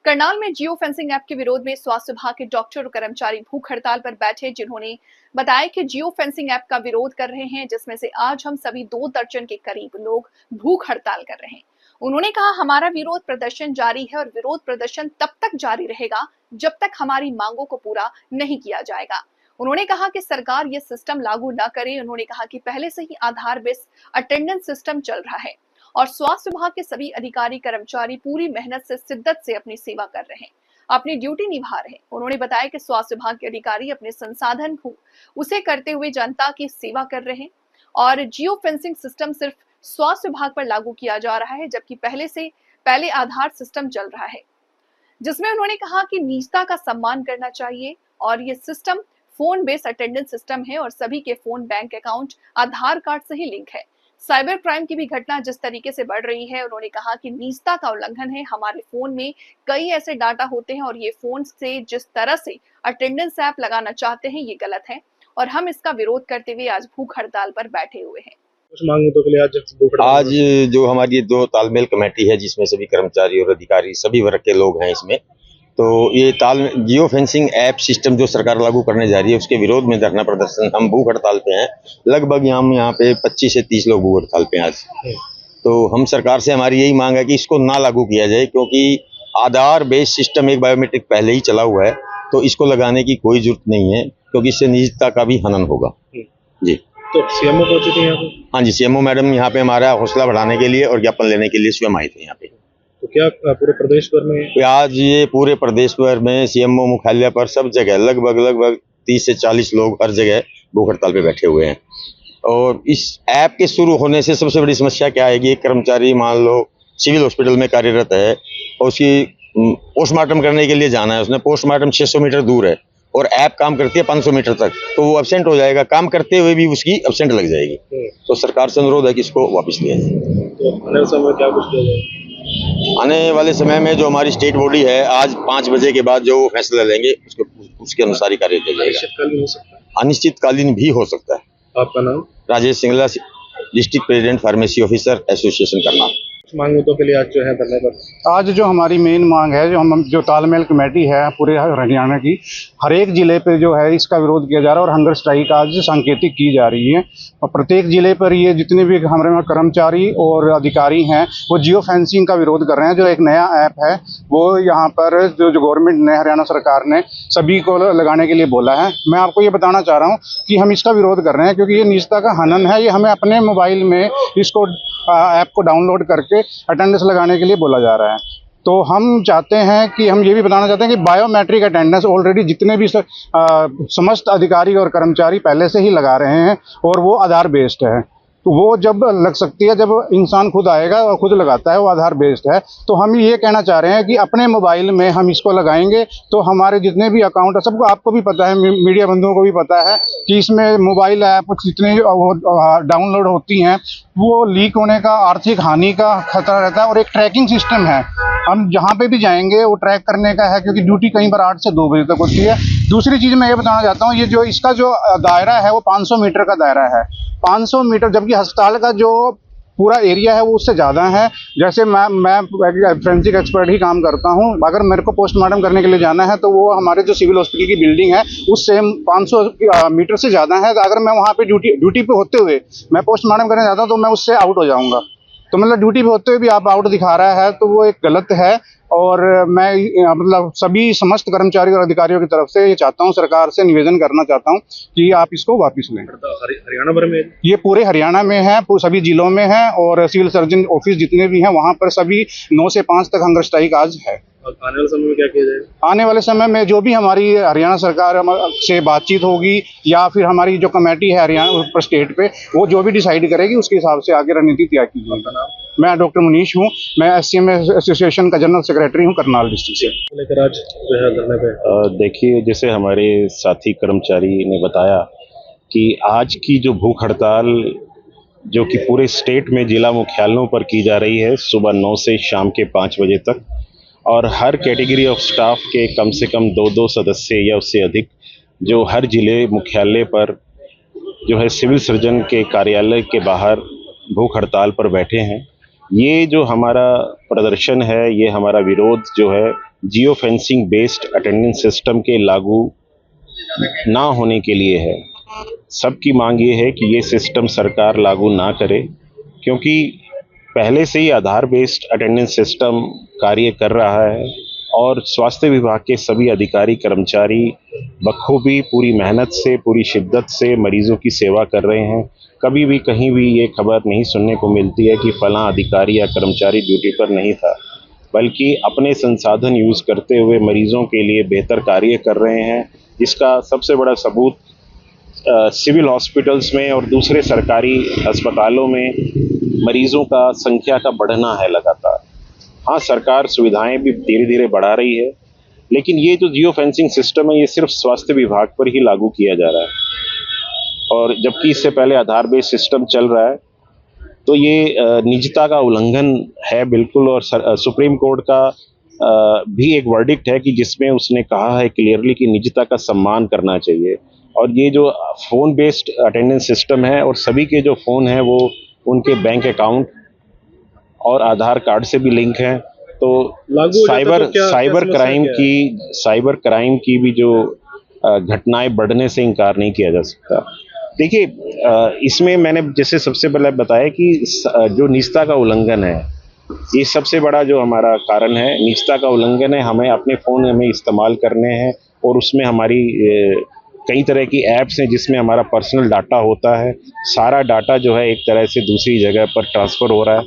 करनाल में geo fencing app के विरोध में स्वास्थ्य विभाग के डॉक्टर और कर्मचारी भूख हड़ताल पर बैठे, जिन्होंने बताया कि जियो फेंसिंग ऐप का विरोध कर रहे हैं, जिसमें से आज हम सभी 2 दर्जन के करीब लोग भूख हड़ताल कर रहे हैं। उन्होंने कहा, हमारा विरोध प्रदर्शन जारी है और विरोध प्रदर्शन तब तक जारी रहेगा जब तक हमारी मांगों को पूरा नहीं किया जाएगा। उन्होंने कहा कि सरकार ये सिस्टम लागू न करे। उन्होंने कहा कि पहले से ही आधार बेस्ड अटेंडेंस सिस्टम चल रहा है और स्वास्थ्य विभाग के सभी अधिकारी कर्मचारी पूरी मेहनत से शिद्दत से अपनी सेवा कर रहे हैं, अपनी ड्यूटी निभा रहे हैं। उन्होंने बताया कि स्वास्थ्य विभाग के अधिकारी अपने संसाधन को उसे करते हुए जनता की सेवा कर रहे हैं और जियो फेंसिंग सिस्टम सिर्फ स्वास्थ्य विभाग पर लागू किया जा रहा है, जबकि पहले आधार सिस्टम चल रहा है, जिसमें उन्होंने कहा कि निजता का सम्मान करना चाहिए और ये system phone based attendance system है और सभी के फोन बैंक अकाउंट आधार कार्ड से ही लिंक है। साइबर क्राइम की भी घटना जिस तरीके से बढ़ रही है, उन्होंने कहा कि निजता का उल्लंघन है। हमारे फोन में कई ऐसे डाटा होते हैं और ये फोन से जिस तरह से अटेंडेंस ऐप लगाना चाहते हैं, ये गलत है और हम इसका विरोध करते हुए आज भूख हड़ताल पर बैठे हुए हैं। कुछ मांगों के लिए आज जो हमारी 2 तालमेल कमेटी है, जिसमें सभी कर्मचारी और अधिकारी सभी वर्ग के लोग हैं इसमें, तो ये जियो फेंसिंग ऐप सिस्टम जो सरकार लागू करने जा रही है, उसके विरोध में धरना प्रदर्शन हम भूख हड़ताल पे हैं। लगभग यहाँ पे 25 से 30 लोग भूख हड़ताल पे हैं आज। तो हम सरकार से हमारी यही मांग है कि इसको ना लागू किया जाए, क्योंकि आधार बेस्ड सिस्टम एक बायोमेट्रिक पहले ही चला हुआ है, तो इसको लगाने की कोई जरूरत नहीं है, क्योंकि इससे निजता का भी हनन होगा। जी, तो सीएमओ पहुंचे थे यहाँ पे? हाँ जी, सीएमओ मैडम यहाँ पे हमारा हौसला बढ़ाने के लिए और ज्ञापन लेने के लिए स्वयं आए थे यहाँ पे। तो क्या पूरे प्रदेश भर में आज ये पूरे प्रदेश भर में सीएमओ मुख्यालय पर सब जगह लगभग 30 से 40 लोग हर जगह भूख हड़ताल पे बैठे हुए हैं। और इस ऐप के शुरू होने से सबसे बड़ी समस्या क्या है कि एक कर्मचारी मान लो सिविल हॉस्पिटल में कार्यरत है और उसकी पोस्टमार्टम करने के लिए जाना है, उसने पोस्टमार्टम 600 मीटर दूर है और ऐप काम करती है 500 मीटर तक, तो वो एब्सेंट हो जाएगा, काम करते हुए भी उसकी एब्सेंट लग जाएगी। तो सरकार से अनुरोध है कि इसको वापस लिया जाए। तो आने वाले समय क्या कुछ किया जाए? आने वाले समय में जो हमारी स्टेट बॉडी है, आज 5 बजे के बाद जो वो फैसला लेंगे उसके अनुसार ही कार्य किया जाएगा। अनिश्चितकालीन भी हो सकता है। आपका नाम? Rajesh Singla, district president pharmacy officer association Karnal. मांग मुद्दों के लिए आज जो है धरने पर आज जो हमारी मेन मांग है, जो तालमेल कमेटी है पूरे हरियाणा की, हर एक जिले पे जो है इसका विरोध किया जा रहा है और हंगर स्ट्राइक आज सांकेतिक की जा रही है। और प्रत्येक जिले पर ये जितने भी हमारे कर्मचारी और अधिकारी हैं वो जियो फेंसिंग का विरोध कर रहे हैं। जो एक नया ऐप है वो यहाँ पर जो गवर्नमेंट ने, हरियाणा सरकार ने सभी को लगाने के लिए बोला है। मैं आपको ये बताना चाह रहा हूँ कि हम इसका विरोध कर रहे हैं क्योंकि ये निजता का हनन है। ये हमें अपने मोबाइल में इसको ऐप को डाउनलोड करके अटेंडेंस लगाने के लिए बोला जा रहा है। तो हम चाहते हैं कि हम ये भी बताना चाहते हैं कि बायोमेट्रिक अटेंडेंस ऑलरेडी जितने भी समस्त अधिकारी और कर्मचारी पहले से ही लगा रहे हैं और वो आधार बेस्ड है। तो वो जब लग सकती है, जब इंसान खुद आएगा और खुद लगाता है, वो आधार बेस्ड है। तो हम ये कहना चाह रहे हैं कि अपने मोबाइल में हम इसको लगाएंगे तो हमारे जितने भी अकाउंट है, सबको, आपको भी पता है, मीडिया बंधुओं को भी पता है कि इसमें मोबाइल ऐप जितने डाउनलोड होती हैं वो लीक होने का, आर्थिक हानि का खतरा रहता है। और एक ट्रैकिंग सिस्टम है, हम जहाँ पे भी जाएंगे वो ट्रैक करने का है, क्योंकि ड्यूटी कहीं पर 8 से 2 बजे तक होती है। दूसरी चीज़ मैं ये बताना चाहता हूँ, ये जो इसका जो दायरा है वो 500 मीटर का दायरा है। 500 मीटर, जबकि अस्पताल का जो पूरा एरिया है वो उससे ज़्यादा है। जैसे मैं फोरेंसिक एक्सपर्ट ही काम करता हूँ, अगर मेरे को पोस्टमार्टम करने के लिए जाना है तो वो हमारे जो सिविल हॉस्पिटल की बिल्डिंग है उससे 500 मीटर से ज़्यादा है। तो अगर मैं वहाँ पे ड्यूटी पे होते हुए मैं पोस्टमार्टम करने जाता हूँ तो मैं उससे आउट हो जाऊँगा। तो मतलब ड्यूटी पे होते हुए भी आप आउट दिखा रहा है, तो वो एक गलत है। और मैं मतलब सभी समस्त कर्मचारी और अधिकारियों की तरफ से ये चाहता हूँ, सरकार से निवेदन करना चाहता हूँ कि आप इसको वापस लें। हरियाणा भर में ये पूरे हरियाणा में है, सभी जिलों में है और सिविल सर्जन ऑफिस जितने भी हैं वहाँ पर सभी 9 से 5 तक हंगर स्ट्राइक आज है। आने वाले समय में क्या किया जाएगा? आने वाले समय में जो भी हमारी हरियाणा सरकार से बातचीत होगी या फिर हमारी जो कमेटी है हरियाणा पर स्टेट पे, वो जो भी डिसाइड करेगी उसके हिसाब से आगे रणनीति तैयार की जाएगी। मैं डॉक्टर मुनीश हूँ, मैं SCM एसोसिएशन का जनरल सेक्रेटरी हूँ करनाल डिस्ट्रिक्ट से। लेकर आज जो है धरने पे देखिए, जैसे हमारे साथी कर्मचारी ने बताया कि आज की जो भूख हड़ताल जो कि पूरे स्टेट में जिला मुख्यालयों पर की जा रही है, सुबह 9 से शाम के 5 बजे तक, और हर कैटेगरी ऑफ स्टाफ के कम से कम 2-2 सदस्य या उससे अधिक जो हर जिले मुख्यालय पर जो है सिविल सर्जन के कार्यालय के बाहर भूख हड़ताल पर बैठे हैं। ये जो हमारा प्रदर्शन है, ये हमारा विरोध जो है geo fencing based attendance system के लागू ना होने के लिए है। सबकी मांग ये है कि ये सिस्टम सरकार लागू ना करे, क्योंकि पहले से ही आधार बेस्ड अटेंडेंस सिस्टम कार्य कर रहा है और स्वास्थ्य विभाग के सभी अधिकारी कर्मचारी बखूबी पूरी मेहनत से, पूरी शिद्दत से मरीजों की सेवा कर रहे हैं। कभी भी कहीं भी ये खबर नहीं सुनने को मिलती है कि फलां अधिकारी या कर्मचारी ड्यूटी पर नहीं था, बल्कि अपने संसाधन यूज़ करते हुए मरीजों के लिए बेहतर कार्य कर रहे हैं। इसका सबसे बड़ा सबूत सिविल हॉस्पिटल्स में और दूसरे सरकारी अस्पतालों में मरीजों का संख्या का बढ़ना है लगातार। हाँ, सरकार सुविधाएं भी धीरे धीरे बढ़ा रही है, लेकिन ये जो जियो फेंसिंग सिस्टम है ये सिर्फ स्वास्थ्य विभाग पर ही लागू किया जा रहा है, और जबकि इससे पहले आधार बेस्ड सिस्टम चल रहा है। तो ये निजता का उल्लंघन है बिल्कुल, और सुप्रीम कोर्ट का भी एक वर्डिक्ट है कि जिसमें उसने कहा है क्लियरली कि निजता का सम्मान करना चाहिए। और ये जो फ़ोन बेस्ड अटेंडेंस सिस्टम है और सभी के जो फ़ोन हैं वो उनके बैंक अकाउंट और आधार कार्ड से भी लिंक हैं, तो लागू हो जाता तो क्या साइबर क्राइम की भी जो घटनाएं बढ़ने से इनकार नहीं किया जा सकता। देखिए, इसमें मैंने जैसे सबसे पहले बताया कि जो निजता का उल्लंघन है, ये सबसे बड़ा जो हमारा कारण है, निजता का उल्लंघन है। हमें अपने फ़ोन हमें इस्तेमाल करने हैं और उसमें हमारी कई तरह की ऐप्स हैं जिसमें हमारा पर्सनल डाटा होता है। सारा डाटा जो है एक तरह से दूसरी जगह पर ट्रांसफ़र हो रहा है,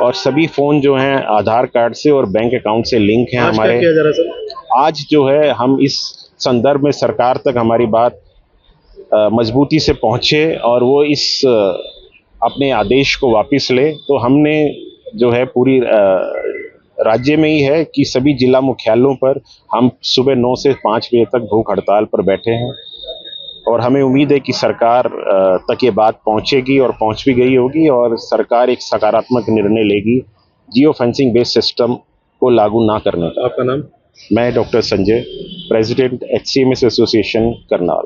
और सभी फ़ोन जो हैं आधार कार्ड से और बैंक अकाउंट से लिंक हैं हमारे। क्या किया जा रहा है सर? आज जो है हम इस संदर्भ में सरकार तक हमारी बात मजबूती से पहुँचे और वो इस अपने आदेश को वापस ले। तो हमने जो है पूरी राज्य में ही है कि सभी जिला मुख्यालयों पर हम सुबह 9 से 5 बजे तक भूख हड़ताल पर बैठे हैं, और हमें उम्मीद है कि सरकार तक ये बात पहुंचेगी और पहुंच भी गई होगी, और सरकार एक सकारात्मक निर्णय लेगी जियो फेंसिंग बेस्ड सिस्टम को लागू ना करने का। आपका नाम? मैं doctor Sanjay, president HCMS association Karnal.